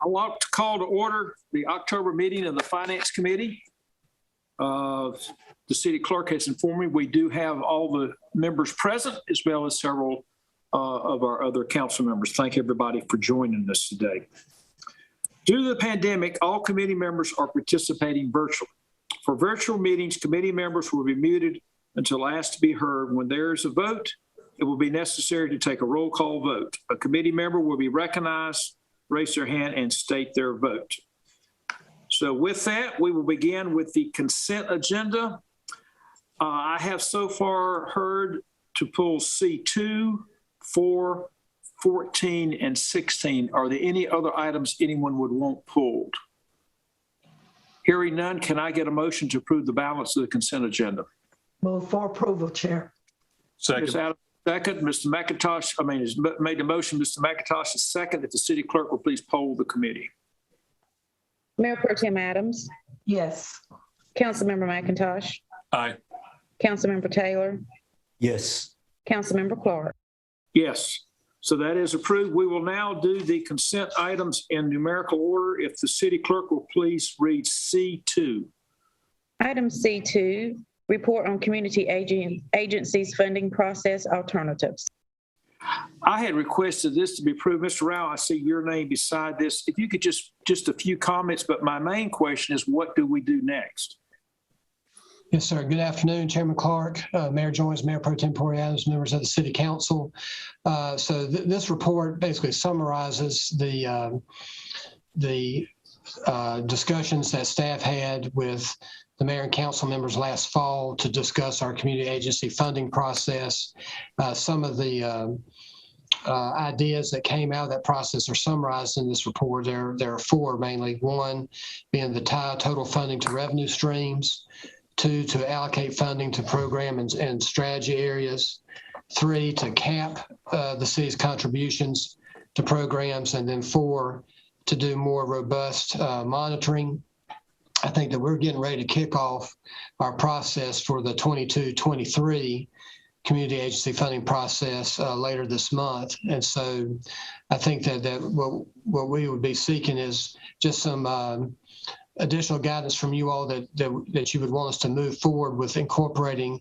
I want to call to order the October meeting of the Finance Committee. The city clerk has informed me we do have all the members present, as well as several of our other council members. Thank everybody for joining us today. Due to the pandemic, all committee members are participating virtually. For virtual meetings, committee members will be muted until asked to be heard. When there is a vote, it will be necessary to take a roll call vote. A committee member will be recognized, raise their hand, and state their vote. So with that, we will begin with the consent agenda. I have so far heard to pull C2, 4, 14, and 16. Are there any other items anyone would want pulled? Hearing none, can I get a motion to approve the balance of the consent agenda? Move for approval, Chair. Second. Ms. Adams, second. Mr. McIntosh, has made the motion. Mr. McIntosh is second. If the city clerk will please poll the committee. Mayor Pro Tem Adams. Yes. Councilmember McIntosh. Aye. Councilmember Taylor. Yes. Councilmember Clark. Yes. So that is approved. We will now do the consent items in numerical order. If the city clerk will please read C2. Item C2, report on community agencies funding process alternatives. I had requested this to be approved. Mr. Rao, I see your name beside this. If you could just a few comments, but my main question is, what do we do next? Yes, sir. Good afternoon, Chairman Clark, Mayor Jones, Mayor Pro Tempore Adams, members of the City Council. So this report basically summarizes the discussions that staff had with the mayor and council members last fall to discuss our community agency funding process. Some of the ideas that came out of that process are summarized in this report. There are four mainly. One being the tie total funding to revenue streams. 2, to allocate funding to program and strategy areas. 3, to cap the city's contributions to programs. And then 4, to do more robust monitoring. I think that we're getting ready to kick off our process for the 22-23 community agency funding process later this month. And so I think that what we would be seeking is just some additional guidance from you all that you would want us to move forward with incorporating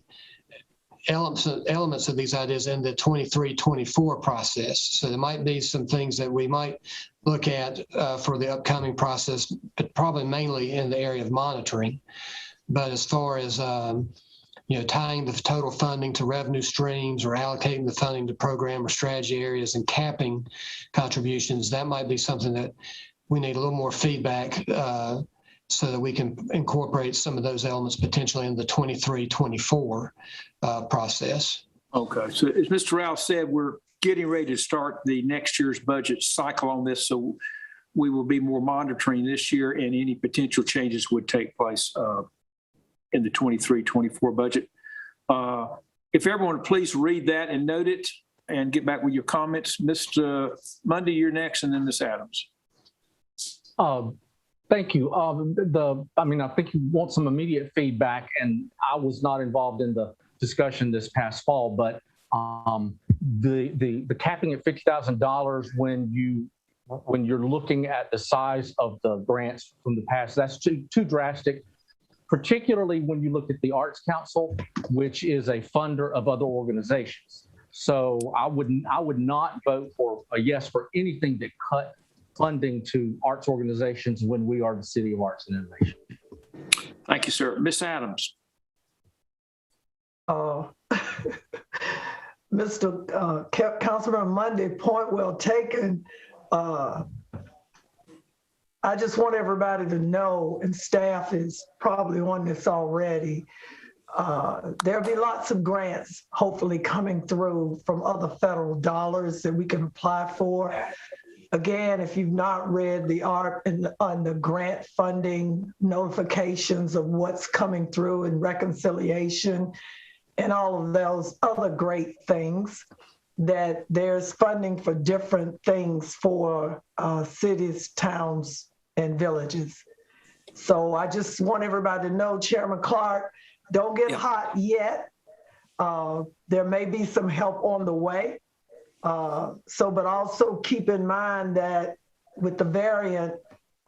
elements of these ideas in the 23-24 process. So there might be some things that we might look at for the upcoming process, but probably mainly in the area of monitoring. But as far as tying the total funding to revenue streams or allocating the funding to program or strategy areas and capping contributions, that might be something that we need a little more feedback so that we can incorporate some of those elements potentially in the 23-24 process. Okay, so as Mr. Rao said, we're getting ready to start the next year's budget cycle on this, so we will be more monitoring this year, and any potential changes would take place in the 23-24 budget. If everyone would please read that and note it and get back with your comments. Mr. Mundy, you're next, and then Ms. Adams. Thank you. I think you want some immediate feedback, and I was not involved in the discussion this past fall, but the capping at $50,000 when you're looking at the size of the grants from the past, that's too drastic, particularly when you look at the Arts Council, which is a funder of other organizations. So I would not vote for a yes for anything that cut funding to arts organizations when we are the City of Arts and Innovation. Thank you, sir. Ms. Adams. Mr. Councilman Mundy, point well taken. I just want everybody to know, and staff is probably on this already, there'll be lots of grants hopefully coming through from other federal dollars that we can apply for. Again, if you've not read the art on the grant funding notifications of what's coming through in reconciliation and all of those other great things, that there's funding for different things for cities, towns, and villages. So I just want everybody to know, Chairman Clark, don't get hot yet. There may be some help on the way. But also keep in mind that with the variant,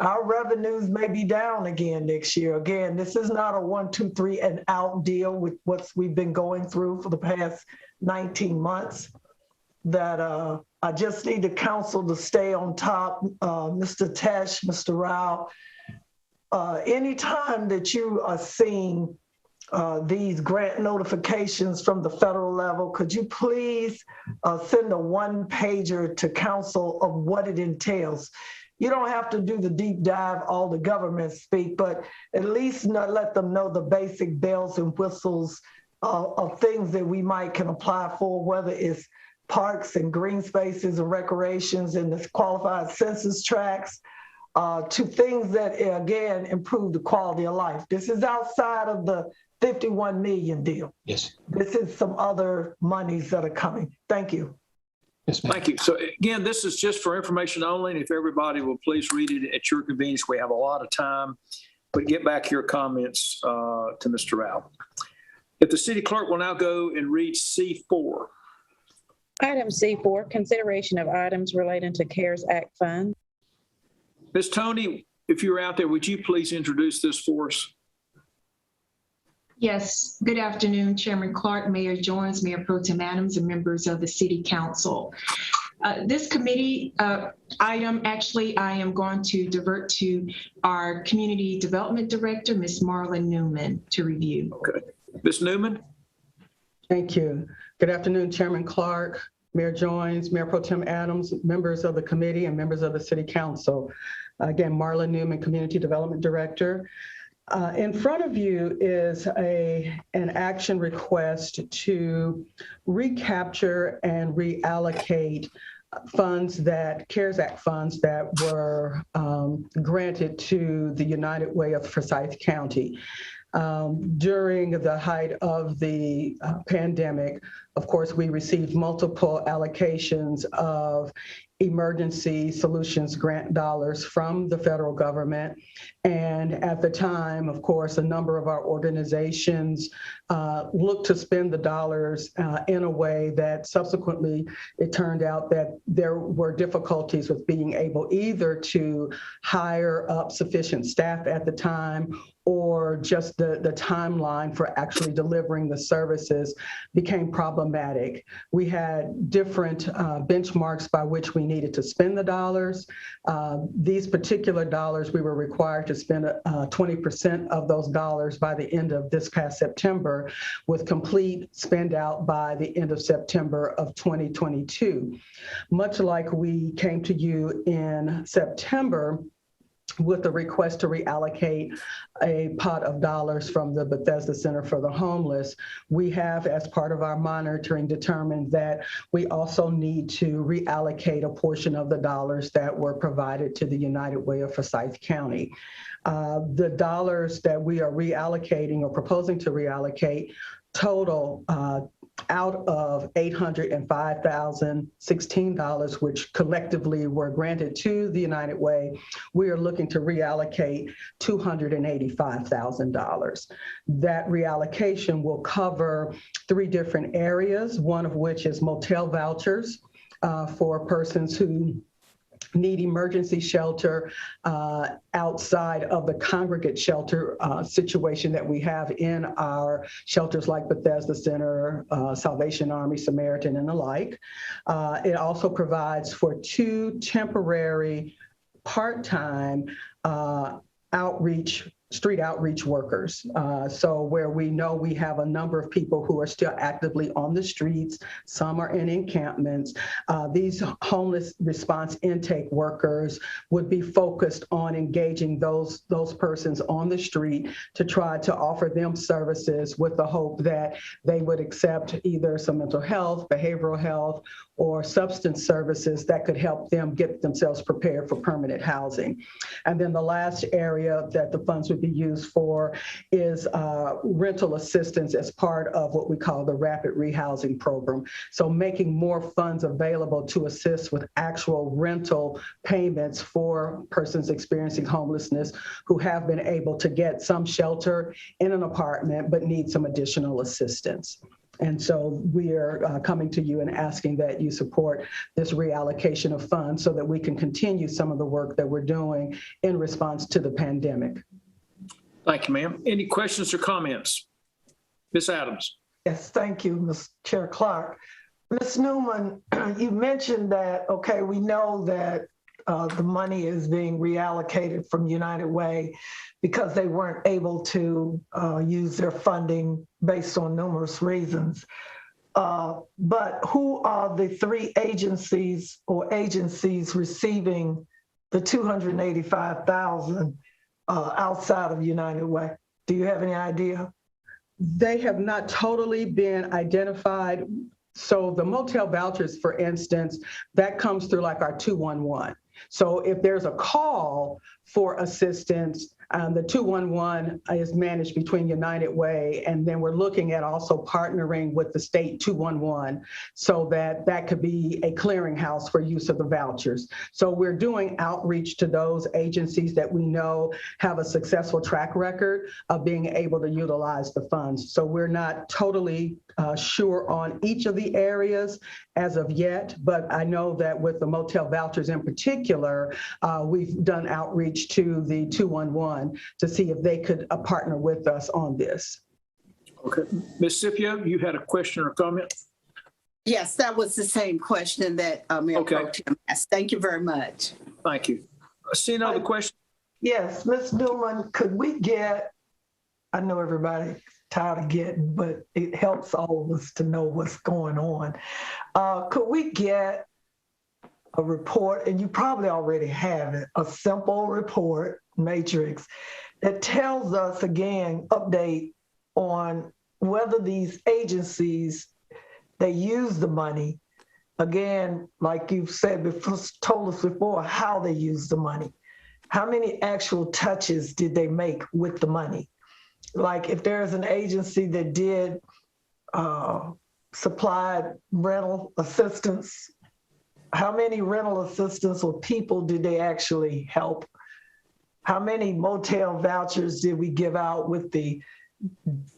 our revenues may be down again next year. Again, this is not a 1, 2, 3 and out deal with what we've been going through for the past 19 months. That I just need the council to stay on top. Mr. Tesh, Mr. Rao, anytime that you are seeing these grant notifications from the federal level, could you please send a one-pager to council of what it entails? You don't have to do the deep dive, all the government speak, but at least let them know the basic bells and whistles of things that we might can apply for, whether it's parks and green spaces and recreations and the qualified census tracts, to things that, again, improve the quality of life. This is outside of the 51 million deal. Yes. This is some other monies that are coming. Thank you. Yes, ma'am. Thank you. So again, this is just for information only, and if everybody will please read it at your convenience. We have a lot of time, but get back your comments to Mr. Rao. If the city clerk will now go and read C4. Item C4, consideration of items relating to CARES Act funds. Ms. Tony, if you're out there, would you please introduce this for us? Yes, good afternoon, Chairman Clark, Mayor Jones, Mayor Pro Tem Adams, and members of the City Council. This committee item, actually, I am going to divert to our Community Development Director, Ms. Marla Newman, to review. Okay. Ms. Newman? Thank you. Good afternoon, Chairman Clark, Mayor Jones, Mayor Pro Tem Adams, members of the committee, and members of the City Council. Again, Marla Newman, Community Development Director. In front of you is an action request to recapture and reallocate funds that, CARES Act funds that were granted to the United Way of Forsyth County. During the height of the pandemic, of course, we received multiple allocations of emergency solutions grant dollars from the federal government. And at the time, of course, a number of our organizations looked to spend the dollars in a way that subsequently it turned out that there were difficulties with being able either to hire up sufficient staff at the time, or just the timeline for actually delivering the services became problematic. We had different benchmarks by which we needed to spend the dollars. These particular dollars, we were required to spend 20% of those dollars by the end of this past September, with complete spend out by the end of September of 2022. Much like we came to you in September with a request to reallocate a pot of dollars from the Bethesda Center for the Homeless, we have, as part of our monitoring, determined that we also need to reallocate a portion of the dollars that were provided to the United Way of Forsyth County. The dollars that we are reallocating or proposing to reallocate total out of $805,016, which collectively were granted to the United Way, we are looking to reallocate $285,000. That reallocation will cover 3 different areas, one of which is motel vouchers for persons who need emergency shelter outside of the congregate shelter situation that we have in our shelters like Bethesda Center, Salvation Army, Samaritan, and the like. It also provides for 2 temporary part-time street outreach workers. So where we know we have a number of people who are still actively on the streets, some are in encampments. These homeless response intake workers would be focused on engaging those persons on the street to try to offer them services with the hope that they would accept either some mental health, behavioral health, or substance services that could help them get themselves prepared for permanent housing. And then the last area that the funds would be used for is rental assistance as part of what we call the rapid rehousing program. So making more funds available to assist with actual rental payments for persons experiencing homelessness who have been able to get some shelter in an apartment but need some additional assistance. And so we are coming to you and asking that you support this reallocation of funds so that we can continue some of the work that we're doing in response to the pandemic. Thank you, ma'am. Any questions or comments? Ms. Adams? Yes, thank you, Ms. Chair Clark. Ms. Newman, you mentioned that, okay, we know that the money is being reallocated from United Way because they weren't able to use their funding based on numerous reasons. But who are the three agencies or agencies receiving the $285,000 outside of United Way? Do you have any idea? They have not totally been identified. So the motel vouchers, for instance, that comes through like our 211. So if there's a call for assistance, the 211 is managed between United Way, and then we're looking at also partnering with the state 211 so that that could be a clearinghouse for use of the vouchers. So we're doing outreach to those agencies that we know have a successful track record of being able to utilize the funds. So we're not totally sure on each of the areas as of yet, but I know that with the motel vouchers in particular, we've done outreach to the 211 to see if they could partner with us on this. Okay. Ms. Scipio, you had a question or comment? Yes, that was the same question that Mayor Pro Tem asked. Thank you very much. Thank you. See another question? Yes, Ms. Newman, could we get, I know everybody tired of getting, but it helps all of us to know what's going on. Could we get a report, and you probably already have it, a simple report matrix that tells us again, update on whether these agencies, they use the money, again, like you've said before, told us before, how they use the money. How many actual touches did they make with the money? Like if there's an agency that did supplied rental assistance, how many rental assistance or people did they actually help? How many motel vouchers did we give out with the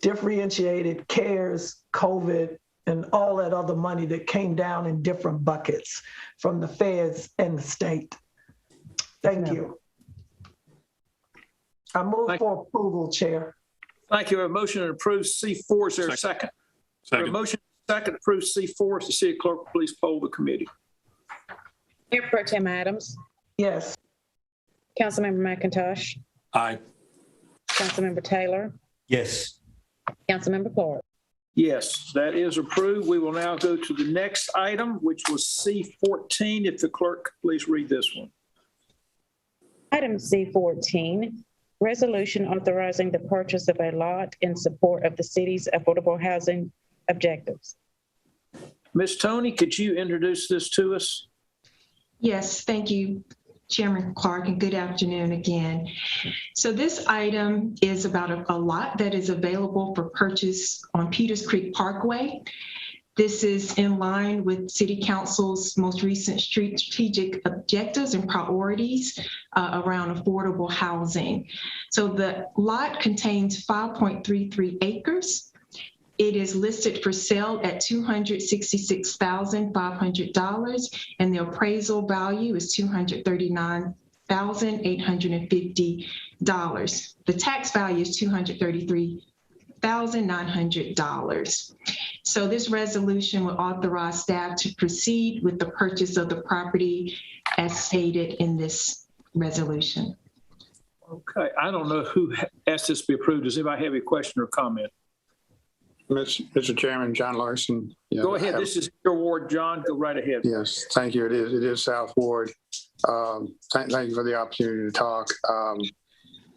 differentiated CARES, COVID, and all that other money that came down in different buckets from the feds and the state? Thank you. I move for approval, Chair. Thank you. A motion to approve C4. Is there a second? Second. A motion second to approve C4. Is the city clerk, please poll the committee. Mayor Pro Tem Adams, Yes. Councilmember McIntosh, Aye. Councilmember Taylor, Yes. Councilmember Clark. Yes, that is approved. We will now go to the next item, which was C14. If the clerk, please read this one. Item C14, resolution authorizing the purchase of a lot in support of the city's affordable housing objectives. Ms. Tony, could you introduce this to us? Yes, thank you, Chairman Clark, and good afternoon again. So this item is about a lot that is available for purchase on Peters Creek Parkway. This is in line with City Council's most recent strategic objectives and priorities around affordable housing. So the lot contains 5.33 acres. It is listed for sale at $266,500, and the appraisal value is $239,850. The tax value is $233,900. So this resolution will authorize staff to proceed with the purchase of the property as stated in this resolution. Okay, I don't know who asked this to be approved. Does anybody have a question or comment? Mr. Chairman, John Larson. Yeah, Go ahead. This is your ward, John. Go right ahead. Yes, thank you. It is South Ward. Thank you for the opportunity to talk.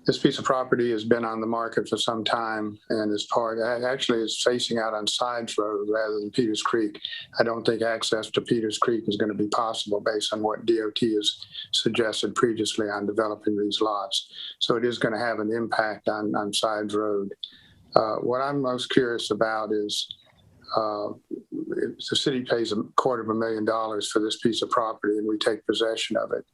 This piece of property has been on the market for some time and actually is facing out on Sides Road rather than Peters Creek. I don't think access to Peters Creek is going to be possible based on what DOT has suggested previously on developing these lots. So it is going to have an impact on Sides Road. What I'm most curious about is if the city pays $250,000 for this piece of property and we take possession of it.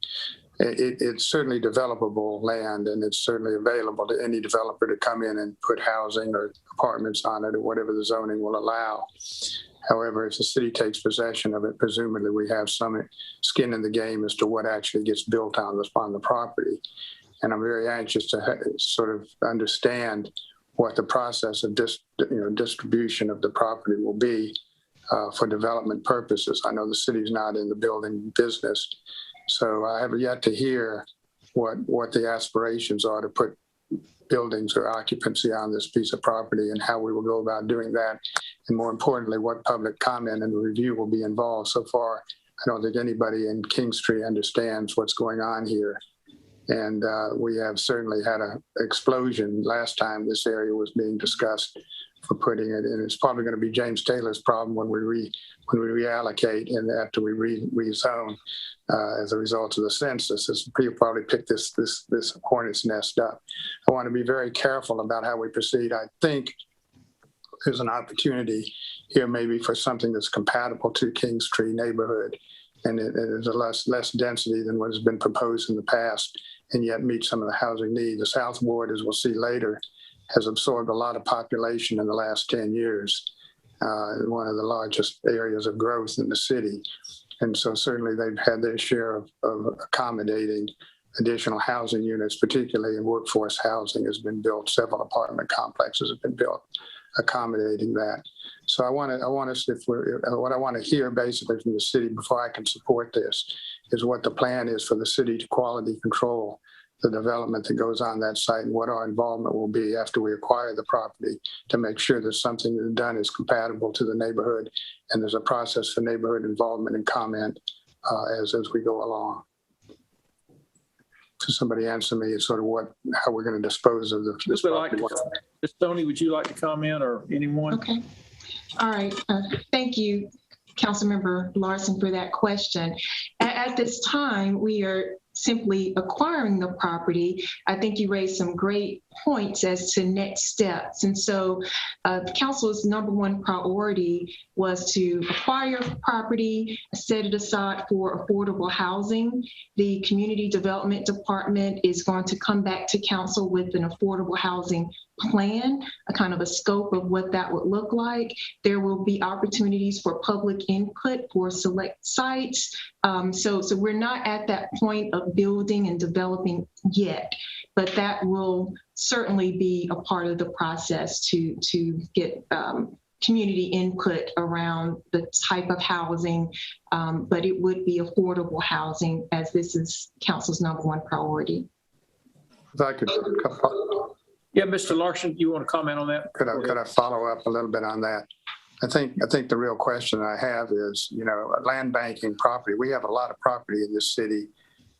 it's certainly developable land, and it's certainly available to any developer to come in and put housing or apartments on it or whatever the zoning will allow. However, if the city takes possession of it, presumably we have some skin in the game as to what actually gets built on the property. And I'm very anxious to sort of understand what the process of distribution of the property will be for development purposes. I know the city's not in the building business, so I have yet to hear what the aspirations are to put buildings or occupancy on this piece of property and how we will go about doing that. And more importantly, what public comment and review will be involved. So far, I don't think anybody in Kingstree understands what's going on here. And we have certainly had an explosion last time this area was being discussed for putting it in. It's probably going to be James Taylor's problem when we reallocate and after we rezone as a result of the census. People probably pick this hornet's nest up. I want to be very careful about how we proceed. I think there's an opportunity here maybe for something that's compatible to Kingstree neighborhood, and it is a less density than what has been proposed in the past, and yet meet some of the housing needs. The South Ward, as we'll see later, has absorbed a lot of population in the last 10 years, one of the largest areas of growth in the city. And so certainly they've had their share of accommodating additional housing units, particularly in workforce housing has been built. Several apartment complexes have been built accommodating that. So what I want to hear basically from the city before I can support this is what the plan is for the city to quality control the development that goes on that site and what our involvement will be after we acquire the property to make sure that something that's done is compatible to the neighborhood and there's a process for neighborhood involvement and comment as we go along. So somebody answer me sort of how we're going to dispose of this property. Ms. Tony, would you like to comment or anyone? Okay. All right. Thank you, Councilmember Larson, for that question. At this time, we are simply acquiring the property. I think you raised some great points as to next steps. And so the council's number one priority was to acquire property, set it aside for affordable housing. The Community Development Department is going to come back to council with an affordable housing plan, a kind of a scope of what that would look like. There will be opportunities for public input for select sites. So we're not at that point of building and developing yet, but that will certainly be a part of the process to get community input around the type of housing, but it would be affordable housing as this is council's number one priority. If I could, Yeah, Mr. Larson, you want to comment on that? could I follow up a little bit on that? I think the real question I have is, land banking property. We have a lot of property in this city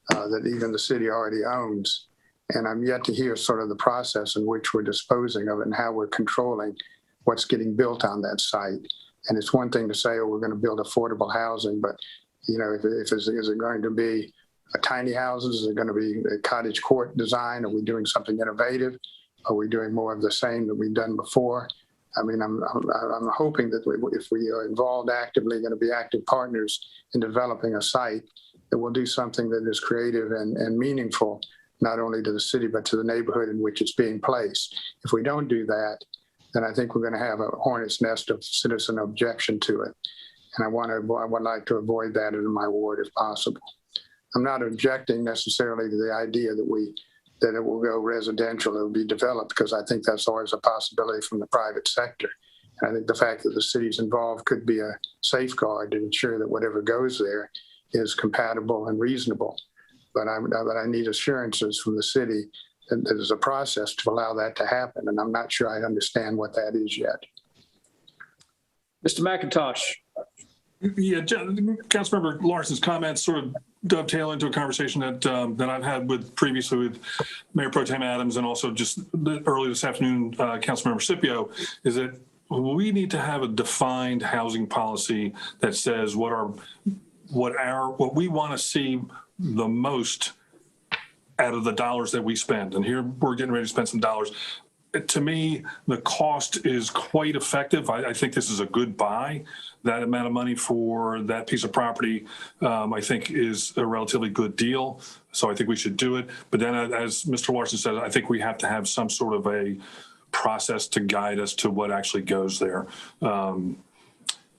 that even the city already owns. And I'm yet to hear sort of the process in which we're disposing of it and how we're controlling what's getting built on that site. And it's one thing to say, oh, we're going to build affordable housing, but is it going to be tiny houses? Is it going to be a cottage court design? Are we doing something innovative? Are we doing more of the same that we've done before? I mean, I'm hoping that if we are involved actively, going to be active partners in developing a site, that we'll do something that is creative and meaningful, not only to the city, but to the neighborhood in which it's being placed. If we don't do that, then I think we're going to have a hornet's nest of citizen objection to it. And I would like to avoid that in my ward if possible. I'm not objecting necessarily to the idea that it will go residential, it will be developed, because I think that's always a possibility from the private sector. And I think the fact that the city's involved could be a safeguard to ensure that whatever goes there is compatible and reasonable. But I need assurances from the city that there's a process to allow that to happen. And I'm not sure I understand what that is yet. Mr. McIntosh. Yeah, Councilmember Larson's comments sort of dovetail into a conversation that I've had previously with Mayor Pro Tem Adams and also just early this afternoon, Councilmember Scipio, is that we need to have a defined housing policy that says what we want to see the most out of the dollars that we spend. And here we're getting ready to spend some dollars. to me, the cost is quite effective. I think this is a good buy. That amount of money for that piece of property, I think, is a relatively good deal. So I think we should do it. But then, as Mr. Larson said, I think we have to have some sort of a process to guide us to what actually goes there.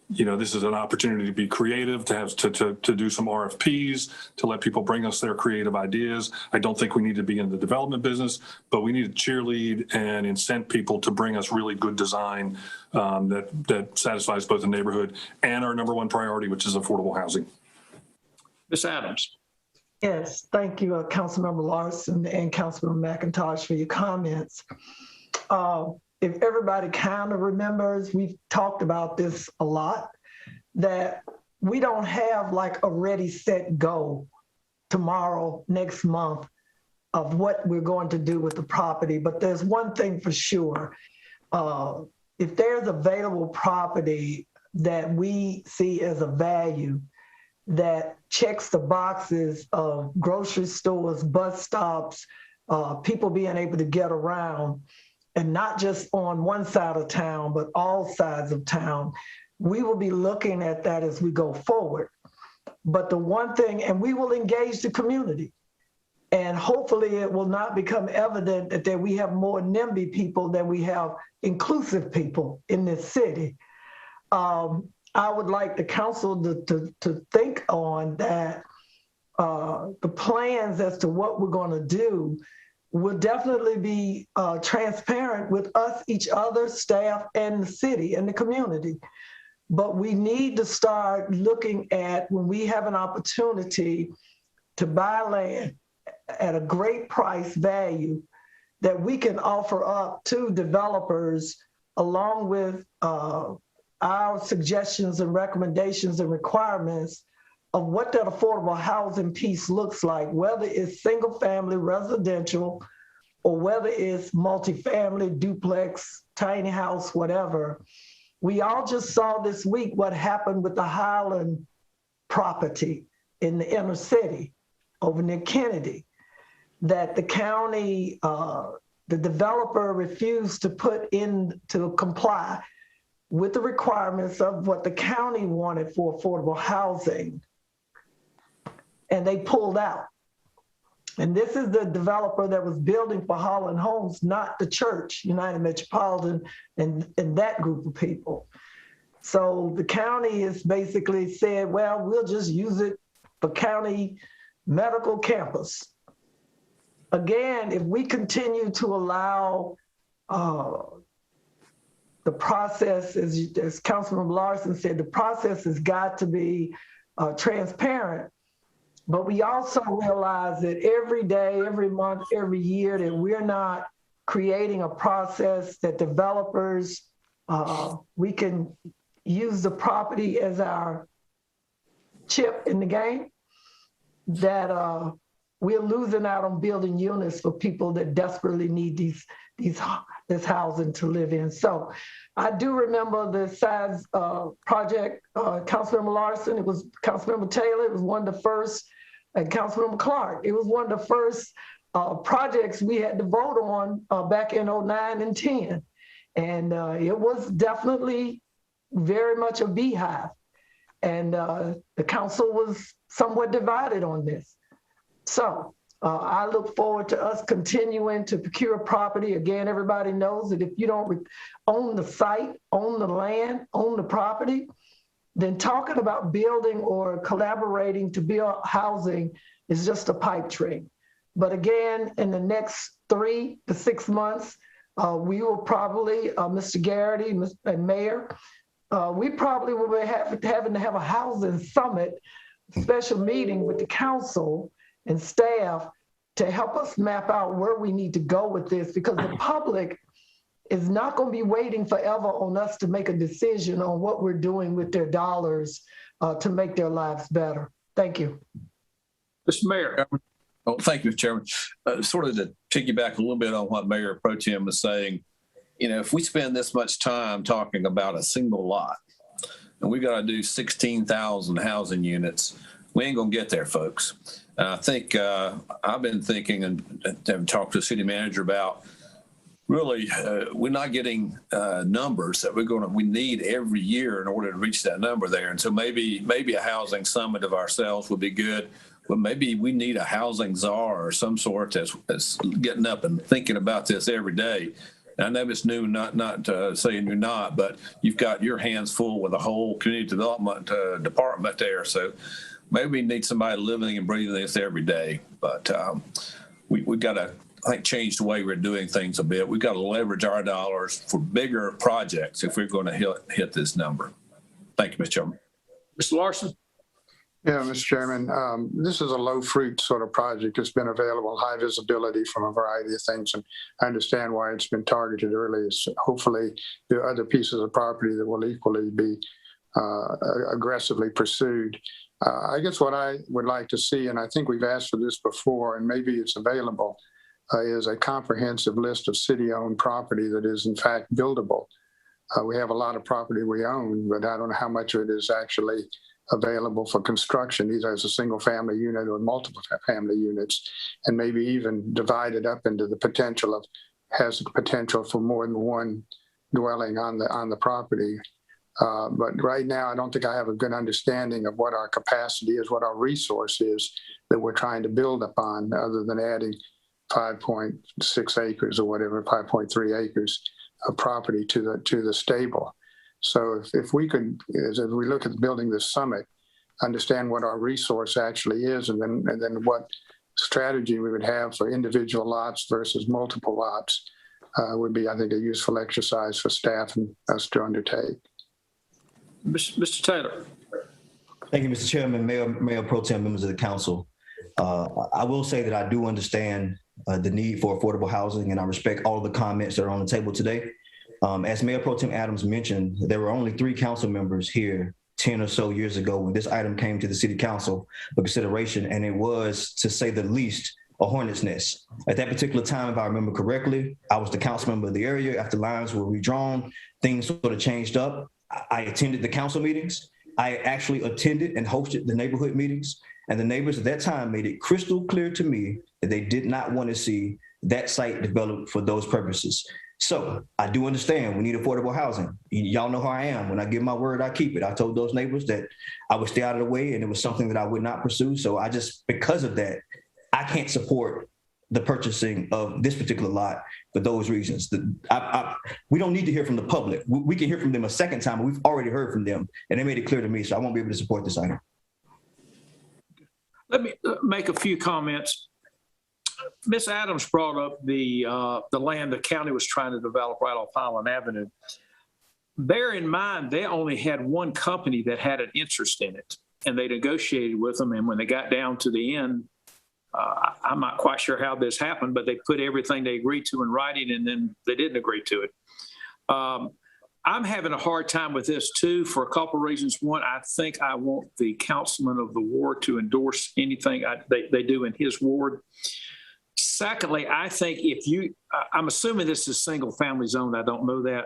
This is an opportunity to be creative, to do some RFPs, to let people bring us their creative ideas. I don't think we need to be in the development business, but we need to cheerlead and incent people to bring us really good design that satisfies both the neighborhood and our number one priority, which is affordable housing. Ms. Adams. Yes, thank you, Councilmember Larson and Councilmember McIntosh for your comments. If everybody kind of remembers, we've talked about this a lot, that we don't have like a ready, set, go tomorrow, next month of what we're going to do with the property. But there's one thing for sure. If there's available property that we see as a value that checks the boxes of grocery stores, bus stops, people being able to get around, and not just on one side of town, but all sides of town, we will be looking at that as we go forward. But the one thing, and we will engage the community, and hopefully it will not become evident that we have more NIMBY people than we have inclusive people in this city. I would like the council to think on that, the plans as to what we're going to do will definitely be transparent with us, each other, staff, and the city and the community. But we need to start looking at when we have an opportunity to buy land at a great price value that we can offer up to developers along with our suggestions and recommendations and requirements of what that affordable housing piece looks like, whether it's single family residential or whether it's multifamily, duplex, tiny house, whatever. We all just saw this week what happened with the Highland property in the inner city over near Kennedy, that the county, the developer refused to to comply with the requirements of what the county wanted for affordable housing. And they pulled out. And this is the developer that was building for Holland Homes, not the church, United Metropolitan, and that group of people. So the county has basically said, well, we'll just use it for county medical campus. Again, if we continue to allow the process, as Councilman Larson said, the process has got to be transparent. But we also realize that every day, every month, every year, that we're not creating a process that developers, we can use the property as our chip in the game, that we're losing out on building units for people that desperately need this housing to live in. So I do remember the size project, Councilmember Larson, it was Councilmember Taylor, it was one of the first, and Councilmember Clark, it was one of the first projects we had to vote on back in 09 and 10. And it was definitely very much a beehive. And the council was somewhat divided on this. So I look forward to us continuing to procure property. Again, everybody knows that if you don't own the site, own the land, own the property, then talking about building or collaborating to build housing is just a pipe dream. But again, in the next 3 to 6 months, we will probably, Mr. Garrity and Mayor, we probably will be having to have a housing summit, special meeting with the council and staff to help us map out where we need to go with this, because the public is not going to be waiting forever on us to make a decision on what we're doing with their dollars to make their lives better. Thank you. Mr. Mayor. Oh, thank you, Chairman. Sort of to piggyback a little bit on what Mayor Pro Tem was saying, if we spend this much time talking about a single lot and we got to do 16,000 housing units, we ain't going to get there, folks. I think I've been thinking and talked to the city manager about really, we're not getting numbers that we need every year in order to reach that number there. And so maybe a housing summit of ourselves would be good. But maybe we need a housing czar or some sort that's getting up and thinking about this every day. And I know it's new, not saying you're not, but you've got your hands full with a whole community development department there. So maybe we need somebody living and breathing this every day. But we've got to, I think, change the way we're doing things a bit. We've got to leverage our dollars for bigger projects if we're going to hit this number. Thank you, Mr. Chairman. Mr. Larson? Yeah, Mr. Chairman, this is a low fruit sort of project. It's been available, high visibility from a variety of things. And I understand why it's been targeted early. So hopefully there are other pieces of property that will equally be aggressively pursued. I guess what I would like to see, and I think we've asked for this before, and maybe it's available, is a comprehensive list of city-owned property that is in fact buildable. We have a lot of property we own, but I don't know how much of it is actually available for construction, either as a single family unit or multiple family units, and maybe even divided up into the potential of, has the potential for more than one dwelling on the property. But right now, I don't think I have a good understanding of what our capacity is, what our resource is that we're trying to build upon, other than adding 5.6 acres or whatever, 5.3 acres of property to the stable. So if we could, as we look at building this summit, understand what our resource actually is, and then what strategy we would have for individual lots versus multiple lots would be, I think, a useful exercise for staff and us to undertake. Mr. Taylor. Thank you, Mr. Chairman, Mayor Pro Tem, members of the council. I will say that I do understand the need for affordable housing, and I respect all the comments that are on the table today. As Mayor Pro Tem Adams mentioned, there were only 3 council members here 10 or so years ago when this item came to the city council for consideration, and it was, to say the least, a hornet's nest. At that particular time, if I remember correctly, I was the council member of the area. After lines were redrawn, things sort of changed up. I attended the council meetings. I actually attended and hosted the neighborhood meetings, and the neighbors at that time made it crystal clear to me that they did not want to see that site developed for those purposes. So I do understand we need affordable housing. Y'all know how I am. When I give my word, I keep it. I told those neighbors that I would stay out of the way, and it was something that I would not pursue. So I just, because of that, I can't support the purchasing of this particular lot for those reasons. We don't need to hear from the public. We can hear from them a second time, but we've already heard from them, and they made it clear to me, so I won't be able to support this item. Let me make a few comments. Ms. Adams brought up the land the county was trying to develop right off Highland Avenue. Bear in mind, they only had one company that had an interest in it, and they negotiated with them. And when they got down to the end, I'm not quite sure how this happened, but they put everything they agreed to in writing, and then they didn't agree to it. I'm having a hard time with this too, for a couple of reasons. One, I think I want the councilman of the ward to endorse anything they do in his ward. Secondly, I think I'm assuming this is single family zone. I don't know that,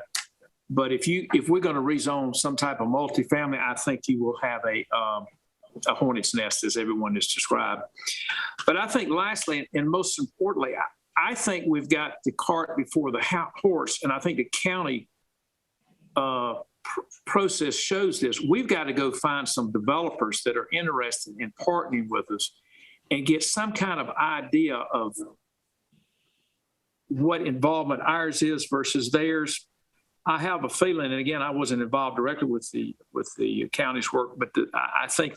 but if we're going to rezone some type of multifamily, I think you will have a hornet's nest, as everyone has described. But I think lastly, and most importantly, I think we've got the cart before the horse, and I think the county process shows this. We've got to go find some developers that are interested in partnering with us and get some kind of idea of what involvement ours is versus theirs. I have a feeling, and again, I wasn't involved directly with the county's work, but I think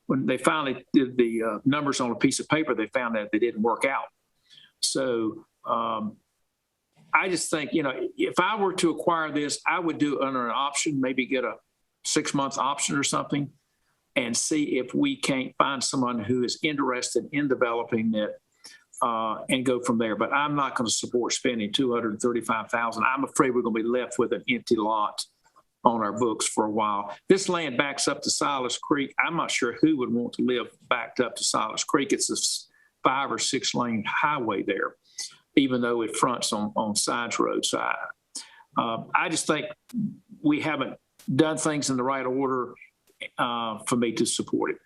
when they finally did the numbers on a piece of paper, they found that they didn't work out. So I just think, if I were to acquire this, I would do it under an option, maybe get a 6-month option or something, and see if we can't find someone who is interested in developing it and go from there. But I'm not going to support spending $235,000. I'm afraid we're going to be left with an empty lot on our books for a while. This land backs up to Silas Creek. I'm not sure who would want to live backed up to Silas Creek. It's a 5 or 6 lane highway there, even though it fronts on sides roads. So I just think we haven't done things in the right order for me to support it.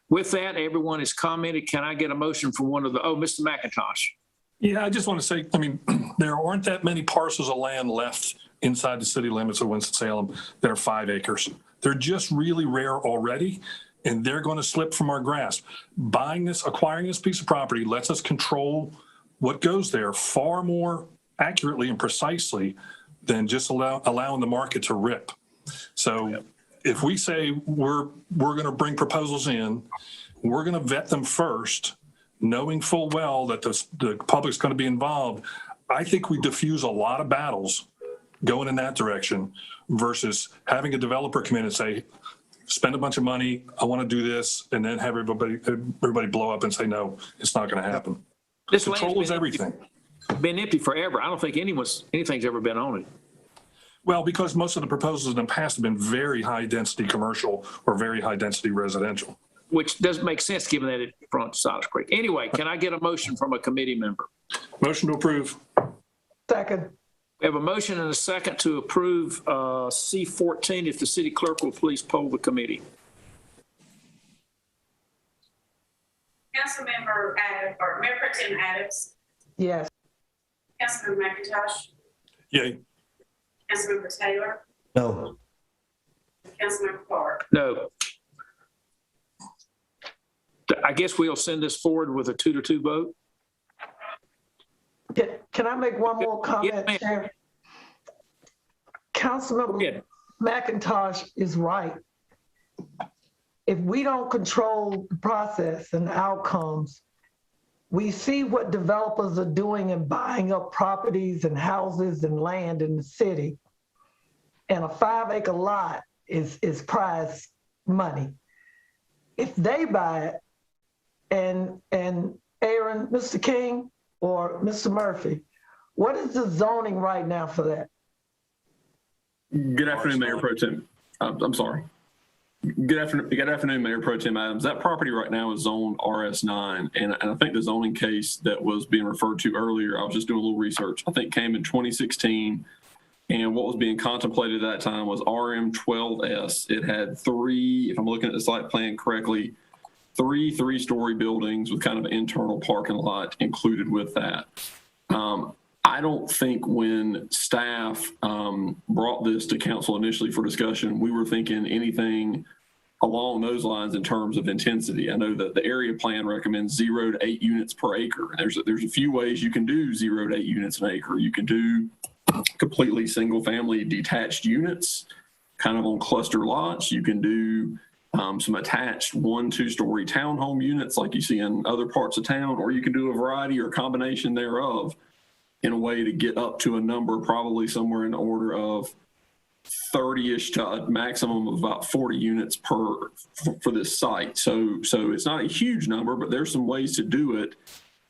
With that, everyone has commented. Can I get a motion from Mr. McIntosh? Yeah, I just want to say, I mean, there aren't that many parcels of land left inside the city limits of Winston-Salem that are 5 acres. They're just really rare already, and they're going to slip from our grasp. Acquiring this piece of property lets us control what goes there far more accurately and precisely than just allowing the market to rip. So if we say we're going to bring proposals in, we're going to vet them first, knowing full well that the public's going to be involved, I think we diffuse a lot of battles going in that direction versus having a developer come in and say, spend a bunch of money, I want to do this, and then have everybody blow up and say, no, it's not going to happen. This Control is everything. Been empty forever. I don't think anything's ever been on it. Well, because most of the proposals in the past have been very high density commercial or very high density residential. Which doesn't make sense given that it fronts Silas Creek. Anyway, can I get a motion from a committee member? Motion to approve. Second. We have a motion and a second to approve C14. If the city clerk will please poll the committee. Councilmember Adams, or Mayor Pro Tem Adams, Yes. Councilmember McIntosh, Yay. Councilmember Taylor, No. Councilmember Clark. No. I guess we'll send this forward with a 2-2 vote. Can I make one more comment, Yes, Chair? Councilmember McIntosh is right. If we don't control the process and the outcomes, we see what developers are doing in buying up properties and houses and land in the city. And a 5-acre lot is prize money. If they buy it, and Aaron, Mr. King, or Mr. Murphy, what is the zoning right now for that? Good afternoon, Mayor Pro Tem. I'm sorry. Good afternoon, Mayor Pro Tem Adams. That property right now is zoned RS9, and I think the zoning case that was being referred to earlier, I was just doing a little research, I think came in 2016, and what was being contemplated at that time was RM12S. It had 3, if I'm looking at the site plan correctly, 3 3-story buildings with kind of an internal parking lot included with that. I don't think when staff brought this to council initially for discussion, we were thinking anything along those lines in terms of intensity. I know that the area plan recommends 0 to 8 units per acre. There's a few ways you can do 0 to 8 units an acre. You can do completely single family detached units, kind of on cluster lots. You can do some attached 1-2-story townhome units like you see in other parts of town, or you can do a variety or combination thereof in a way to get up to a number probably somewhere in the order of 30-ish to a maximum of about 40 units for this site. So it's not a huge number, but there's some ways to do it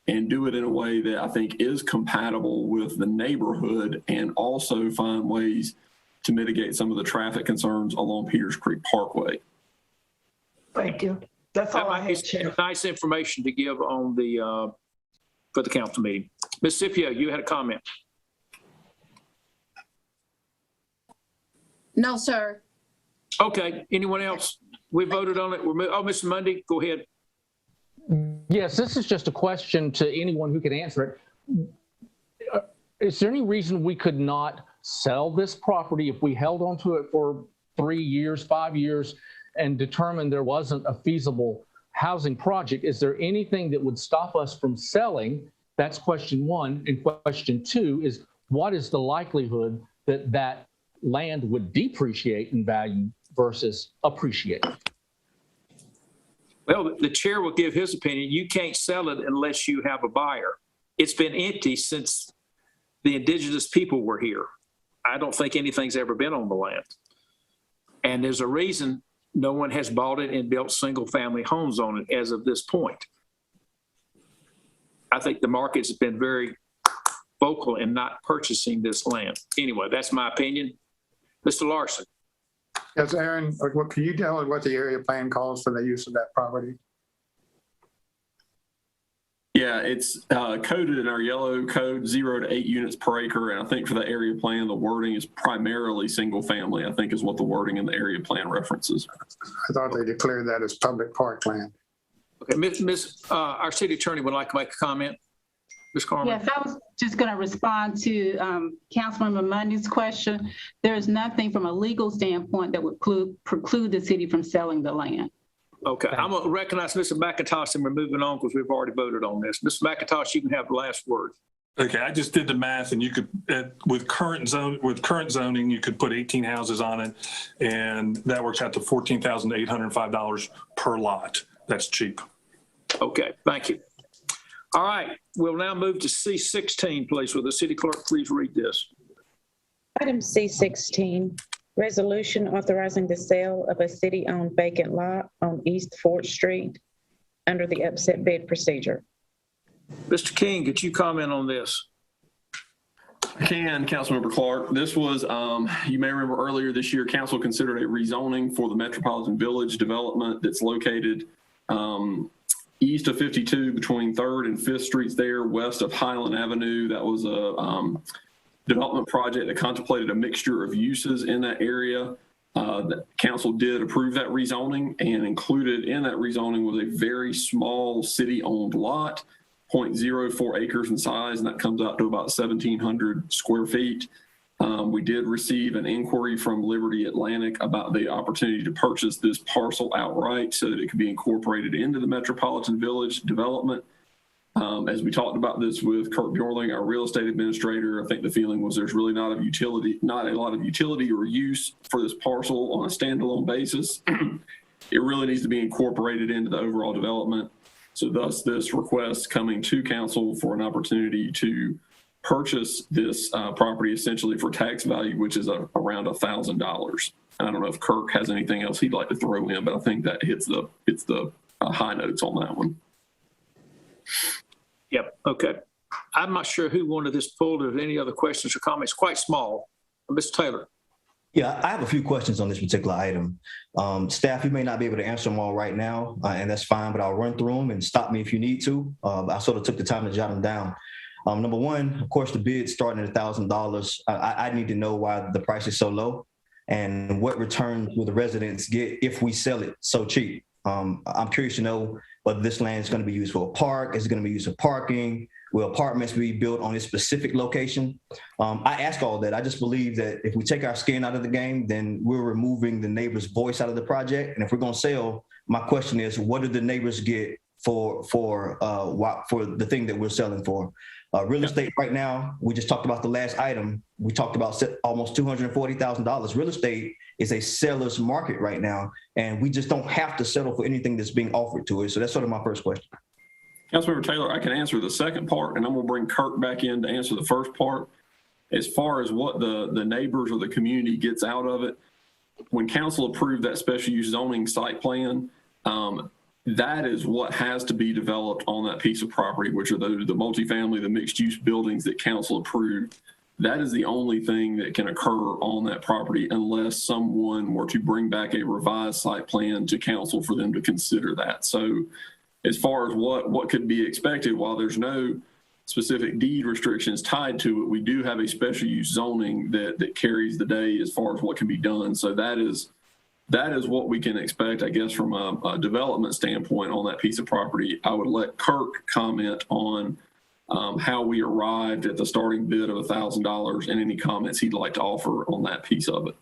and do it in a way that I think is compatible with the neighborhood and also find ways to mitigate some of the traffic concerns along Peters Creek Parkway. Thank you. That's all I That have, might be Chair. nice information to give on the for the council meeting. Ms. Scipio, you had a comment. No, sir. Okay. Anyone else? We voted on it. Oh, Mr. Mundy, go ahead. Yes, this is just a question to anyone who can answer it. Is there any reason we could not sell this property if we held onto it for 3 years, 5 years, and determined there wasn't a feasible housing project? Is there anything that would stop us from selling? That's question one. And question two is, what is the likelihood that that land would depreciate in value versus appreciate? Well, the chair will give his opinion. You can't sell it unless you have a buyer. It's been empty since the indigenous people were here. I don't think anything's ever been on the land. And there's a reason no one has bought it and built single-family homes on it as of this point. I think the market's been very vocal in not purchasing this land. Anyway, that's my opinion. Mr. Larson. Yes, Aaron, what can you tell us what the area plan calls for the use of that property? Yeah, it's coded in our yellow code 0 to 8 units per acre. And I think for the area plan, the wording is primarily single family, I think is what the wording in the area plan references. I thought they declared that as public parkland. Okay, our city attorney would like to make a comment. Ms. Carmen? Yes, I was just going to respond to Councilmember Mundy's question. There is nothing from a legal standpoint that would preclude the city from selling the land. Okay, I'm going to recognize Mr. McIntosh and we're moving on because we've already voted on this. Mr. McIntosh, you can have the last word. Okay, I just did the math, and you could, with current zoning, you could put 18 houses on it, and that works out to $14,805 per lot. That's cheap. Okay, thank you. All right, we'll now move to C16, please. Will the city clerk please read this? Item C16, resolution authorizing the sale of a city-owned vacant lot on East 4th Street under the upset bid procedure. Mr. King, could you comment on this? I can, Councilmember Clark. This was, you may remember earlier this year, council considered a rezoning for the Metropolitan Village development that's located east of 52 between 3rd and 5th Streets there, west of Highland Avenue. That was a development project that contemplated a mixture of uses in that area. The council did approve that rezoning, and included in that rezoning was a very small city-owned lot, 0.04 acres in size, and that comes out to about 1,700 square feet. We did receive an inquiry from Liberty Atlantic about the opportunity to purchase this parcel outright so that it could be incorporated into the Metropolitan Village development. As we talked about this with Kirk Bjorling, our real estate administrator, I think the feeling was there's really not a lot of utility or use for this parcel on a standalone basis. It really needs to be incorporated into the overall development. So thus this request coming to council for an opportunity to purchase this property essentially for tax value, which is around $1,000. I don't know if Kirk has anything else he'd like to throw in, but I think that hits the high notes on that one. Yep, okay. I'm not sure who wanted this pulled. If any other questions or comments, quite small. Mr. Taylor. Yeah, I have a few questions on this particular item. Staff, you may not be able to answer them all right now, and that's fine, but I'll run through them and stop me if you need to. I sort of took the time to jot them down. Number one, of course, the bid starting at $1,000. I need to know why the price is so low and what returns will the residents get if we sell it so cheap. I'm curious to know whether this land is going to be used for a park. Is it going to be used for parking? Will apartments be built on a specific location? I ask all that. I just believe that if we take our skin out of the game, then we're removing the neighbor's voice out of the project. And if we're going to sell, my question is, what do the neighbors get for the thing that we're selling for? Real estate right now, we just talked about the last item. We talked about almost $240,000. Real estate is a seller's market right now, and we just don't have to settle for anything that's being offered to us. So that's sort of my first question. Councilmember Taylor, I can answer the second part, and I'm going to bring Kirk back in to answer the first part. As far as what the neighbors or the community gets out of it, when council approved that special use zoning site plan, that is what has to be developed on that piece of property, which are the multifamily, the mixed use buildings that council approved. That is the only thing that can occur on that property unless someone were to bring back a revised site plan to council for them to consider that. So as far as what could be expected, while there's no specific deed restrictions tied to it, we do have a special use zoning that carries the day as far as what can be done. So that is what we can expect, I guess, from a development standpoint on that piece of property. I would let Kirk comment on how we arrived at the starting bid of $1,000 and any comments he'd like to offer on that piece of it.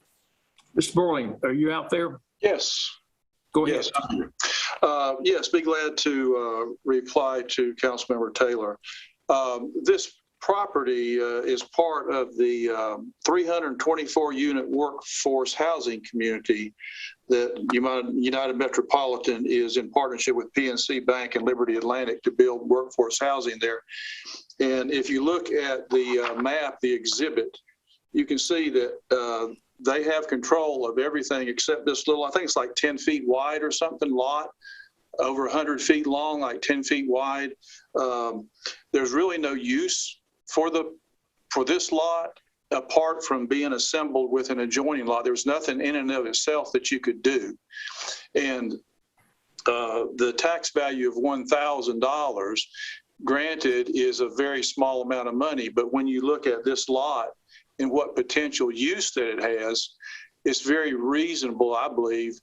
Mr. Borling, are you out there? Yes. Go ahead. Yes, yes, be glad to reply to Councilmember Taylor. This property is part of the 324 unit workforce housing community that United Metropolitan is in partnership with PNC Bank and Liberty Atlantic to build workforce housing there. And if you look at the map, the exhibit, you can see that they have control of everything except this little, I think it's like 10 feet wide or something lot, over 100 feet long, like 10 feet wide. There's really no use for this lot apart from being assembled with an adjoining lot. There's nothing in and of itself that you could do. And the tax value of $1,000, granted, is a very small amount of money, but when you look at this lot and what potential use that it has, it's very reasonable, I believe,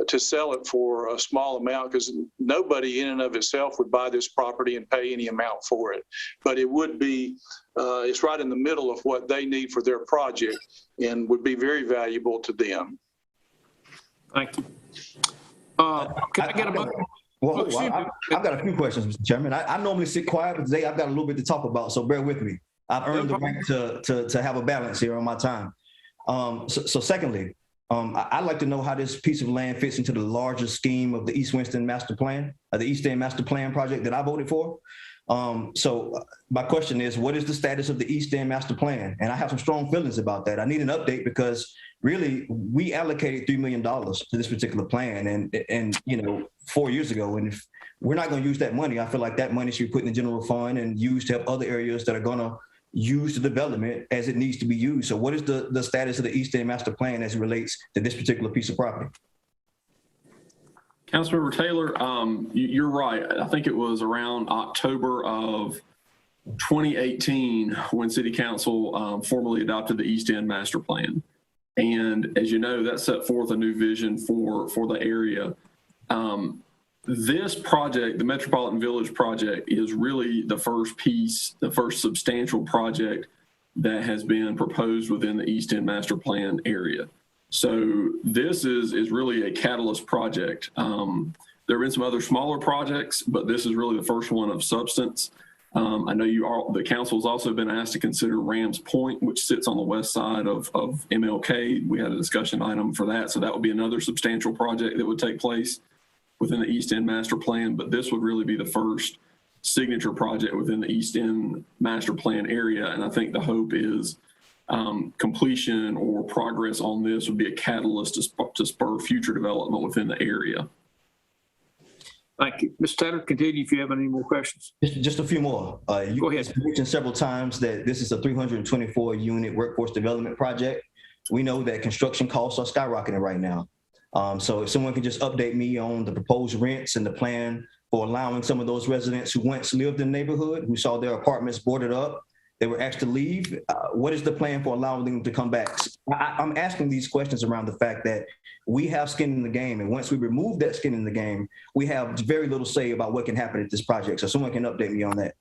to sell it for a small amount, because nobody in and of itself would buy this property and pay any amount for it. But it would be, it's right in the middle of what they need for their project and would be very valuable to them. Thank you. Can I get a motion? Well, I've got a few questions, Mr. Chairman. I normally sit quiet, but today I've got a little bit to talk about, so bear with me. I've earned the right to have a balance here on my time. So secondly, I'd like to know how this piece of land fits into the larger scheme of the East Winston Master Plan, the East End Master Plan project that I voted for. So my question is, what is the status of the East End Master Plan? And I have some strong feelings about that. I need an update because really we allocated $3 million to this particular plan and 4 years ago. And if we're not going to use that money, I feel like that money should be put in the general fund and used to help other areas that are going to use the development as it needs to be used. So what is the status of the East End Master Plan as it relates to this particular piece of property? Councilmember Taylor, you're right. I think it was around October of 2018 when City Council formally adopted the East End Master Plan. And as you know, that set forth a new vision for the area. This project, the Metropolitan Village project, is really the first piece, the first substantial project that has been proposed within the East End Master Plan area. So this is really a catalyst project. There have been some other smaller projects, but this is really the first one of substance. I know the council's also been asked to consider Rams Point, which sits on the west side of MLK. We had a discussion item for that. So that would be another substantial project that would take place within the East End Master Plan, but this would really be the first signature project within the East End Master Plan area. And I think the hope is completion or progress on this would be a catalyst to spur future development within the area. Thank you. Mr. Taylor, continue if you have any more questions. Just a few more. You Go ahead. mentioned several times that this is a 324 unit workforce development project. We know that construction costs are skyrocketing right now. So if someone could just update me on the proposed rents and the plan for allowing some of those residents who once lived in the neighborhood, who saw their apartments boarded up, they were asked to leave. What is the plan for allowing them to come back? I'm asking these questions around the fact that we have skin in the game. And once we remove that skin in the game, we have very little say about what can happen at this project. So someone can update me on that.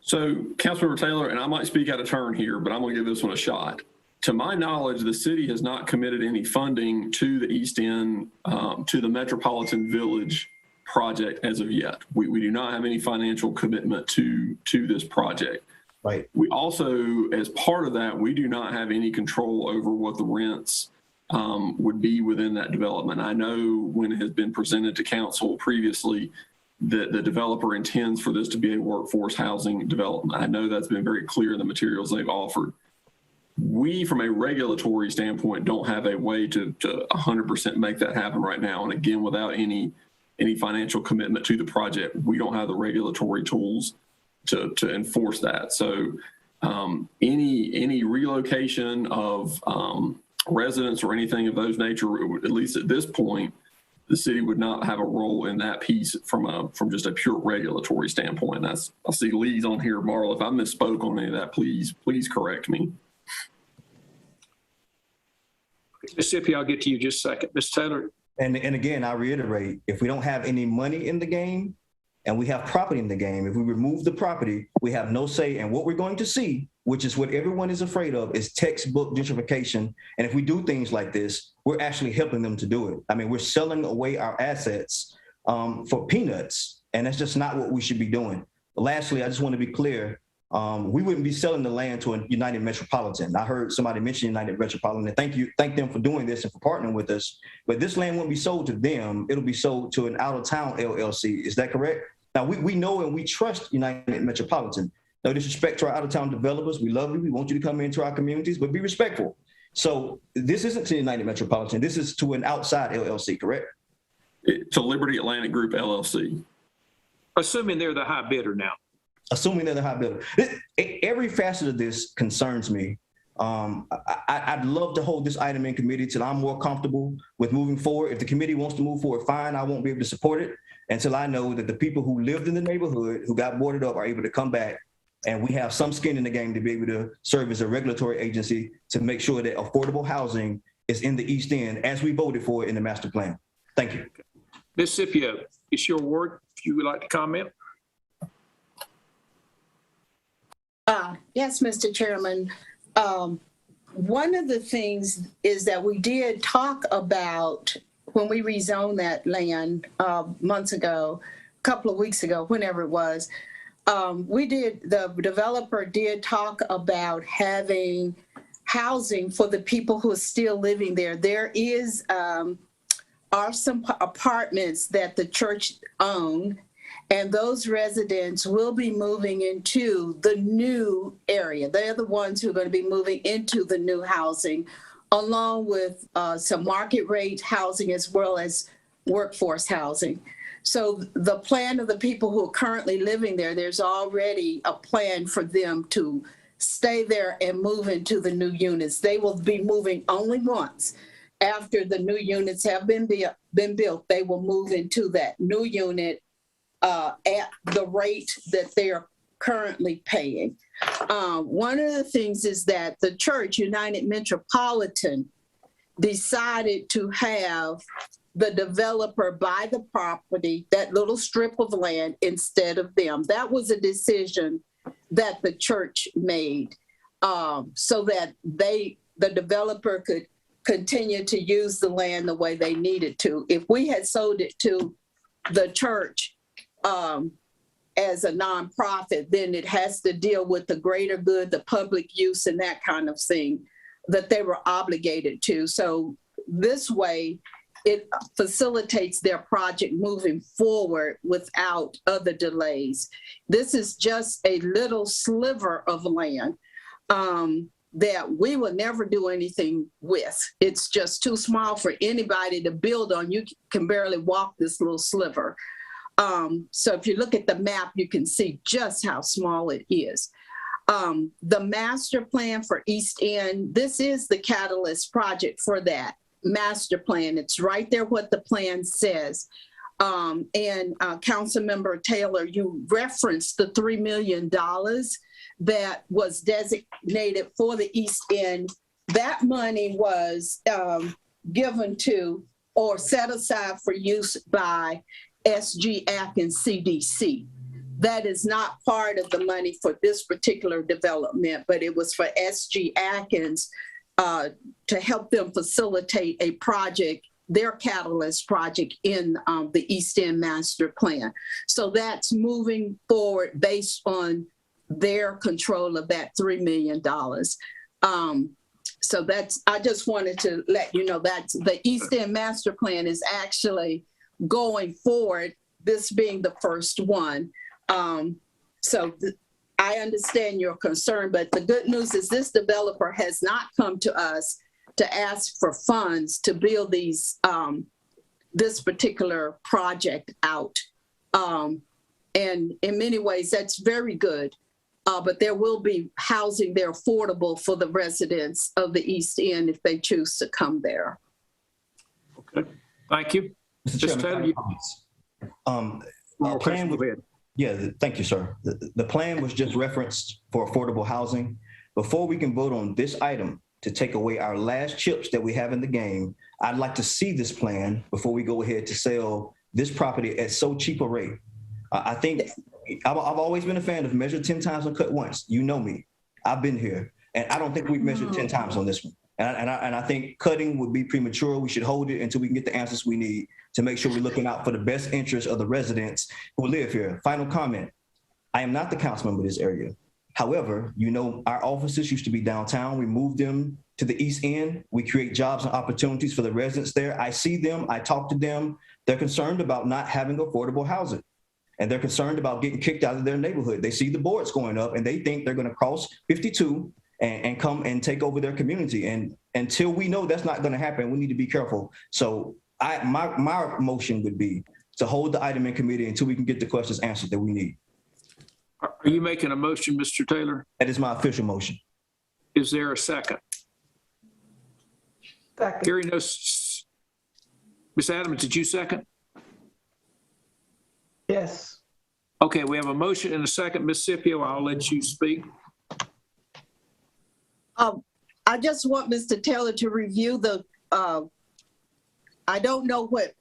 So Councilmember Taylor, and I might speak out of turn here, but I'm going to give this one a shot. To my knowledge, the city has not committed any funding to the East End, to the Metropolitan Village project as of yet. We do not have any financial commitment to this project. Right. We also, as part of that, we do not have any control over what the rents would be within that development. I know when it has been presented to council previously that the developer intends for this to be a workforce housing development. I know that's been very clear in the materials they've offered. We, from a regulatory standpoint, don't have a way to 100% make that happen right now. And again, without any financial commitment to the project, we don't have the regulatory tools to enforce that. So any relocation of residents or anything of those nature, at least at this point, the city would not have a role in that piece from just a pure regulatory standpoint. I see Lee's on here, Marla. If I misspoke on any of that, please correct me. Mississippi, I'll get to you just a second. Ms. Taylor. And again, I reiterate, if we don't have any money in the game and we have property in the game, if we remove the property, we have no say. And what we're going to see, which is what everyone is afraid of, is textbook gentrification. And if we do things like this, we're actually helping them to do it. I mean, we're selling away our assets for peanuts, and that's just not what we should be doing. Lastly, I just want to be clear. We wouldn't be selling the land to a United Metropolitan. I heard somebody mention United Metropolitan, and thank them for doing this and for partnering with us. But this land won't be sold to them. It'll be sold to an out-of-town LLC. Is that correct? Now, we know and we trust United Metropolitan. No disrespect to our out-of-town developers. We love you. We want you to come into our communities, but be respectful. So this isn't to United Metropolitan. This is to an outside LLC, correct? To Liberty Atlantic Group, LLC. Assuming they're the high bidder now. Assuming they're the high bidder. Every facet of this concerns me. I'd love to hold this item in committee till I'm more comfortable with moving forward. If the committee wants to move forward, fine. I won't be able to support it until I know that the people who lived in the neighborhood, who got boarded up, are able to come back, and we have some skin in the game to be able to serve as a regulatory agency to make sure that affordable housing is in the East End as we voted for in the master plan. Thank you. Ms. Scipio, it's your word. If you would like to comment. Yes, Mr. Chairman. One of the things is that we did talk about when we rezoned that land months ago, a couple of weeks ago, whenever it was, the developer did talk about having housing for the people who are still living there. There are some apartments that the church owned, and those residents will be moving into the new area. They're the ones who are going to be moving into the new housing, along with some market rate housing as well as workforce housing. So the plan of the people who are currently living there, there's already a plan for them to stay there and move into the new units. They will be moving only once. After the new units have been built, they will move into that new unit at the rate that they are currently paying. One of the things is that the church, United Metropolitan, decided to have the developer buy the property, that little strip of land, instead of them. That was a decision that the church made so that the developer could continue to use the land the way they needed to. If we had sold it to the church as a nonprofit, then it has to deal with the greater good, the public use, and that kind of thing that they were obligated to. So this way, it facilitates their project moving forward without other delays. This is just a little sliver of land that we will never do anything with. It's just too small for anybody to build on. You can barely walk this little sliver. So if you look at the map, you can see just how small it is. The master plan for East End, this is the catalyst project for that master plan. It's right there what the plan says. And Councilmember Taylor, you referenced the $3 million that was designated for the East End. That money was given to or set aside for use by SG Atkins CDC. That is not part of the money for this particular development, but it was for SG Atkins to help them facilitate a project, their catalyst project in the East End Master Plan. So that's moving forward based on their control of that $3 million. So I just wanted to let you know that the East End Master Plan is actually going forward, this being the first one. I understand your concern, but the good news is this developer has not come to us to ask for funds to build this particular project out. And in many ways, that's very good. But there will be housing there affordable for the residents of the East End if they choose to come there. Okay, thank you. Mr. Chairman, thank you, sir. The plan was just referenced for affordable housing. Before we can vote on this item to take away our last chips that we have in the game, I'd like to see this plan before we go ahead to sell this property at so cheap a rate. I think I've always been a fan of measure 10 times and cut once. You know me. I've been here. And I don't think we've measured 10 times on this one. And I think cutting would be premature. We should hold it until we can get the answers we need to make sure we're looking out for the best interests of the residents who live here. Final comment. I am not the council member of this area. However, you know, our offices used to be downtown. We moved them to the East End. We create jobs and opportunities for the residents there. I see them. I talk to them. They're concerned about not having affordable housing. And they're concerned about getting kicked out of their neighborhood. They see the boards going up and they think they're going to cross 52 and come and take over their community. And until we know that's not going to happen, we need to be careful. So my motion would be to hold the item in committee until we can get the questions answered that we need. Are you making a motion, Mr. Taylor? That is my official motion. Is there a second? Second. Hearing no. Ms. Adams, did you second? Yes. Okay, we have a motion and a second. Ms. Scipio, I'll let you speak. I just want Mr. Taylor to review the I don't know what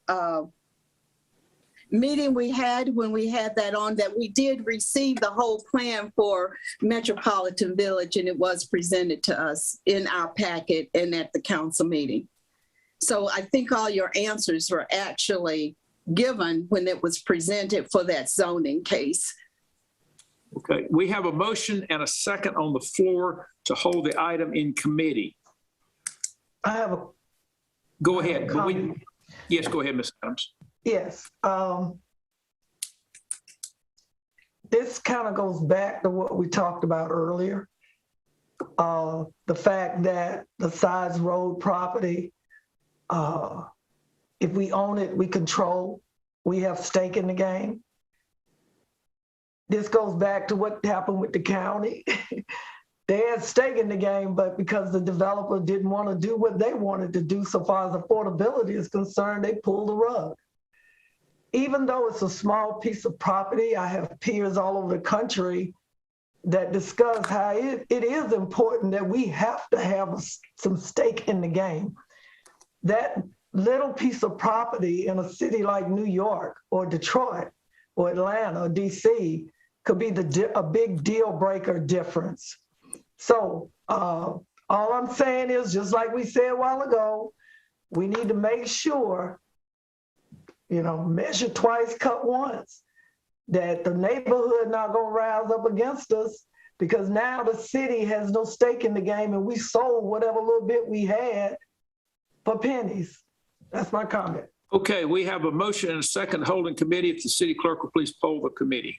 meeting we had when we had that on, that we did receive the whole plan for Metropolitan Village, and it was presented to us in our packet and at the council meeting. So I think all your answers were actually given when it was presented for that zoning case. Okay, we have a motion and a second on the floor to hold the item in committee. I have a Go ahead. comment. Yes, go ahead, Ms. Adams. Yes. This kind of goes back to what we talked about earlier. The fact that the size road property, if we own it, we control, we have stake in the game. This goes back to what happened with the county. They had stake in the game, but because the developer didn't want to do what they wanted to do so far as affordability is concerned, they pulled the rug. Even though it's a small piece of property, I have peers all over the country that discuss how it is important that we have to have some stake in the game. That little piece of property in a city like New York or Detroit or Atlanta or DC could be a big deal breaker difference. So all I'm saying is, just like we said a while ago, we need to make sure, measure twice, cut once, that the neighborhood not gonna rise up against us, because now the city has no stake in the game and we sold whatever little bit we had for pennies. That's my comment. Okay, we have a motion and a second holding committee. If the city clerk will please poll the committee.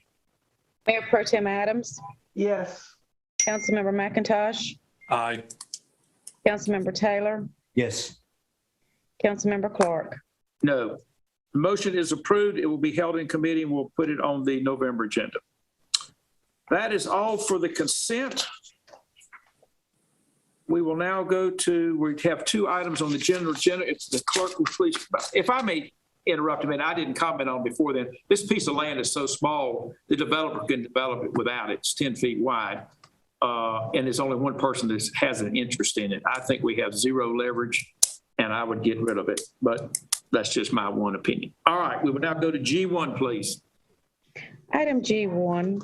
Mayor Pro Tem Adams, Yes. Councilmember McIntosh, Aye. Councilmember Taylor, Yes. Councilmember Clark. No. The motion is approved. It will be held in committee and we'll put it on the November agenda. That is all for the consent. We will now we have two items on the general agenda. If the clerk will please, if I may interrupt a minute, I didn't comment on before then. This piece of land is so small, the developer can develop it without it. It's 10 feet wide. And there's only one person that has an interest in it. I think we have zero leverage and I would get rid of it, but that's just my one opinion. All right, we will now go to G1, please. Item G1,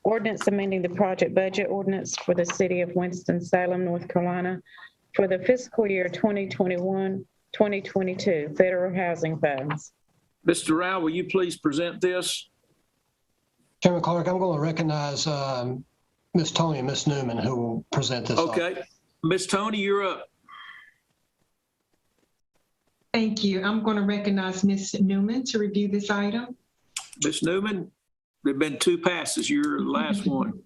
ordinance amending the project budget ordinance for the city of Winston-Salem, North Carolina for the fiscal year 2021-2022 federal housing funds. Mr. Rao, will you please present this? Chairman Clark, I'm going to recognize Ms. Tony and Ms. Newman, who will present this. Okay. Ms. Tony, you're up. Thank you. I'm going to recognize Ms. Newman to review this item. Ms. Newman, there have been two passes. You're the last one.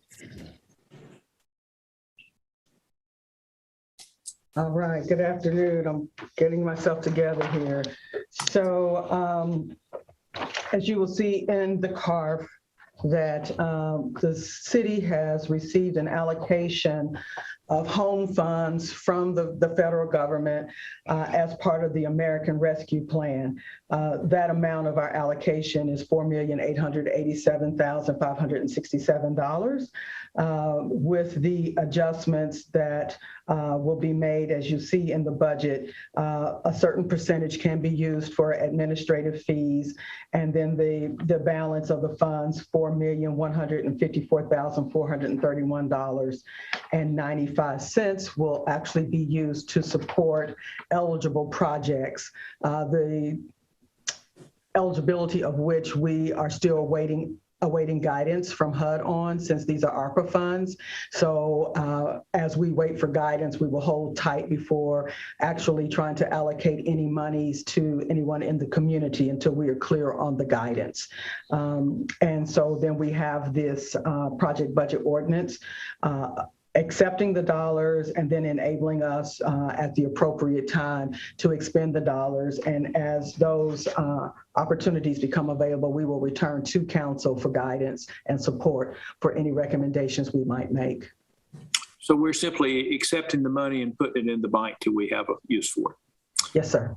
All right, good afternoon. I'm getting myself together here. So as you will see in the CARF, that the city has received an allocation of home funds from the federal government as part of the American Rescue Plan. That amount of our allocation is $4,887,567. With the adjustments that will be made, as you see in the budget, a certain percentage can be used for administrative fees, and then the balance of the funds, $4,154,431.95, will actually be used to support eligible projects, the eligibility of which we are still awaiting guidance from HUD on, since these are ARPA funds. So as we wait for guidance, we will hold tight before actually trying to allocate any monies to anyone in the community until we are clear on the guidance. And so then we have this project budget ordinance accepting the dollars and then enabling us at the appropriate time to expend the dollars. And as those opportunities become available, we will return to council for guidance and support for any recommendations we might make. So we're simply accepting the money and putting it in the bank till we have a use for it. Yes, sir.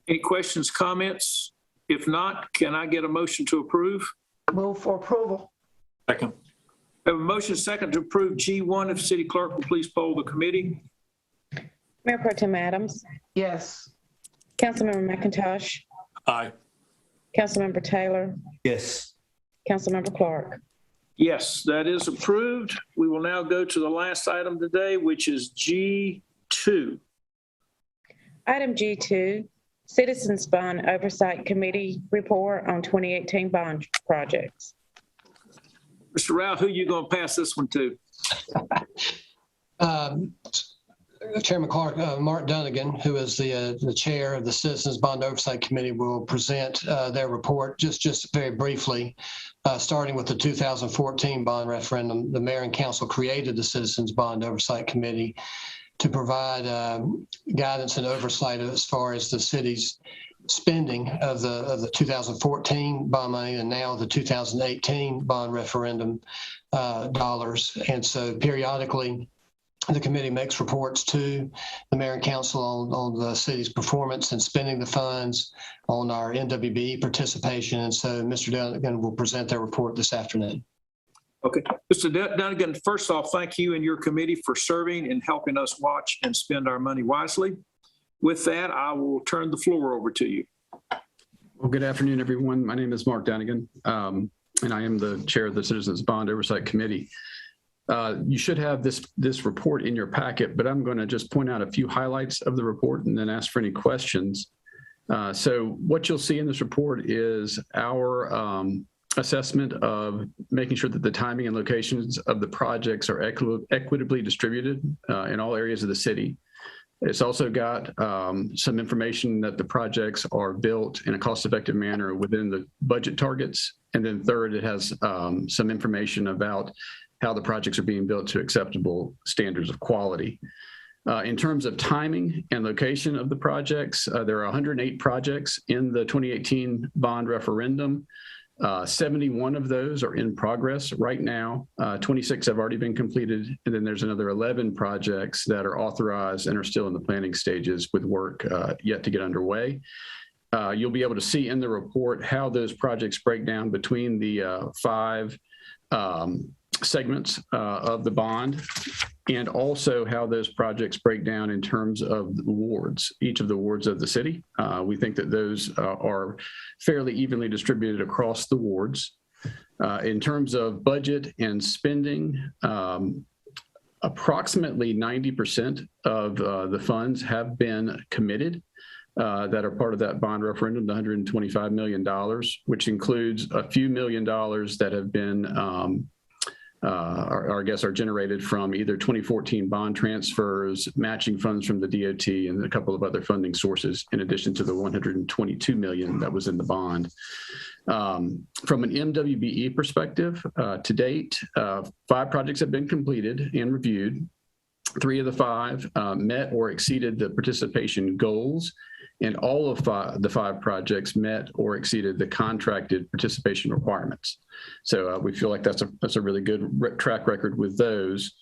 Any questions, comments? If not, can I get a motion to approve? Move for approval. Second. We have a motion second to approve G1. If city clerk will please poll the committee. Mayor Pro Tem Adams, Yes. Councilmember McIntosh, Aye. Councilmember Taylor, Yes. Councilmember Clark. Yes, that is approved. We will now go to the last item today, which is G2. Item G2, Citizens Bond Oversight Committee Report on 2018 Bond Projects. Mr. Rao, who you going to pass this one to? Chairman Clark, Mark Dunnigan, who is the chair of the Citizens Bond Oversight Committee, will present their report just very briefly. Starting with the 2014 bond referendum, the mayor and council created the Citizens Bond Oversight Committee to provide guidance and oversight as far as the city's spending of the 2014 bond money and now the 2018 bond referendum dollars. And so periodically, the committee makes reports to the mayor and council on the city's performance and spending the funds, on our NWBE participation. And so Mr. Dunnigan will present their report this afternoon. Okay. Mr. Dunnigan, first off, thank you and your committee for serving and helping us watch and spend our money wisely. With that, I will turn the floor over to you. Well, good afternoon, everyone. My name is Mark Dunnigan, and I am the chair of the Citizens Bond Oversight Committee. You should have this report in your packet, but I'm going to just point out a few highlights of the report and then ask for any questions. So what you'll see in this report is our assessment of making sure that the timing and locations of the projects are equitably distributed in all areas of the city. It's also got some information that the projects are built in a cost-effective manner within the budget targets. And then third, it has some information about how the projects are being built to acceptable standards of quality. In terms of timing and location of the projects, there are 108 projects in the 2018 bond referendum. 71 of those are in progress right now. 26 have already been completed. And then there's another 11 projects that are authorized and are still in the planning stages with work yet to get underway. You'll be able to see in the report how those projects break down between the 5 segments of the bond, and also how those projects break down in terms of the wards, each of the wards of the city. We think that those are fairly evenly distributed across the wards. In terms of budget and spending, approximately 90% of the funds have been committed that are part of that bond referendum, the $125 million, which includes a few $1,000,000 that have been I guess are generated from either 2014 bond transfers, matching funds from the DOT, and a couple of other funding sources, in addition to the $122 million that was in the bond. From an MWBE perspective, to date, 5 projects have been completed and reviewed. 3 of the 5 met or exceeded the participation goals, and all of the 5 projects met or exceeded the contracted participation requirements. So we feel like that's a really good track record with those.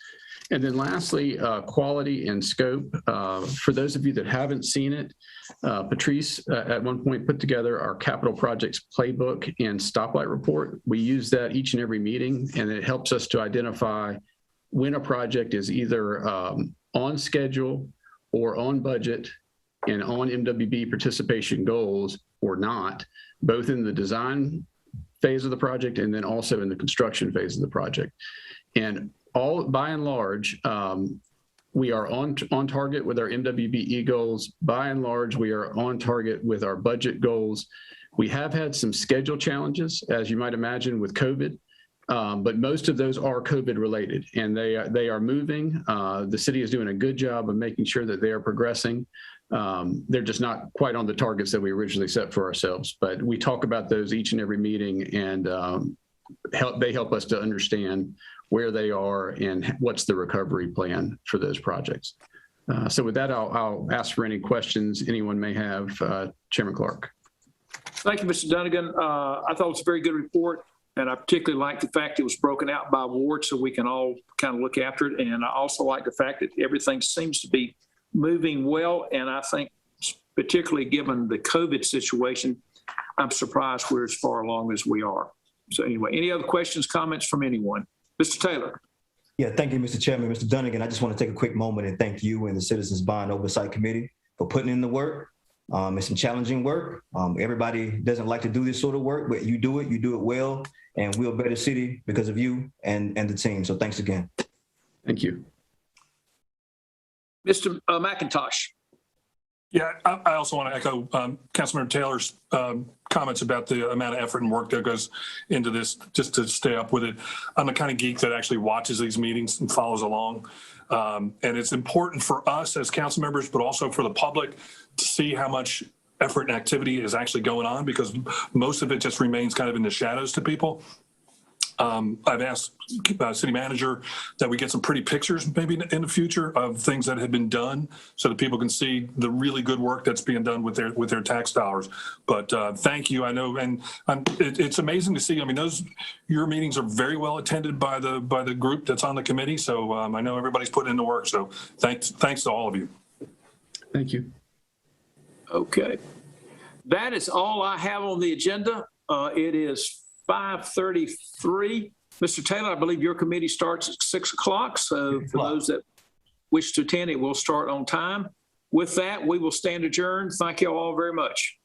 And then lastly, quality and scope. For those of you that haven't seen it, Patrice at one point put together our capital projects playbook and stoplight report. We use that each and every meeting, and it helps us to identify when a project is either on schedule or on budget and on MWB participation goals or not, both in the design phase of the project and then also in the construction phase of the project. And by and large, we are on target with our MWBE goals. By and large, we are on target with our budget goals. We have had some schedule challenges, as you might imagine, with COVID. But most of those are COVID related, and they are moving. The city is doing a good job of making sure that they are progressing. They're just not quite on the targets that we originally set for ourselves, but we talk about those each and every meeting, and they help us to understand where they are and what's the recovery plan for those projects. So with that, I'll ask for any questions anyone may have. Chairman Clark. Thank you, Mr. Dunnigan. I thought it was a very good report. And I particularly like the fact it was broken out by ward so we can all kind of look after it. And I also like the fact that everything seems to be moving well. And I think particularly given the COVID situation, I'm surprised we're as far along as we are. So anyway, any other questions, comments from anyone? Mr. Taylor. Yeah, thank you, Mr. Chairman. Mr. Dunnigan, I just want to take a quick moment and thank you and the Citizens Bond Oversight Committee for putting in the work. It's some challenging work. Everybody doesn't like to do this sort of work, but you do it well, and we're a better city because of you and the team. So thanks again. Thank you. Mr. McIntosh. Yeah, I also want to echo Councilmember Taylor's comments about the amount of effort and work that goes into this just to stay up with it. I'm the kind of geek that actually watches these meetings and follows along. And it's important for us as council members, but also for the public to see how much effort and activity is actually going on, because most of it just remains kind of in the shadows to people. I've asked city manager that we get some pretty pictures maybe in the future of things that have been done so that people can see the really good work that's being done with their tax dollars. But thank you. I know, and it's amazing to see. I mean, your meetings are very well attended by the group that's on the committee. So I know everybody's putting in the work. So thanks to all of you. Thank you. Okay. That is all I have on the agenda. It is 5:33. Mr. Taylor, I believe your committee starts at 6 o'clock. So for those that wish to attend, it will start on time. With that, we will stand adjourned. Thank you all very much.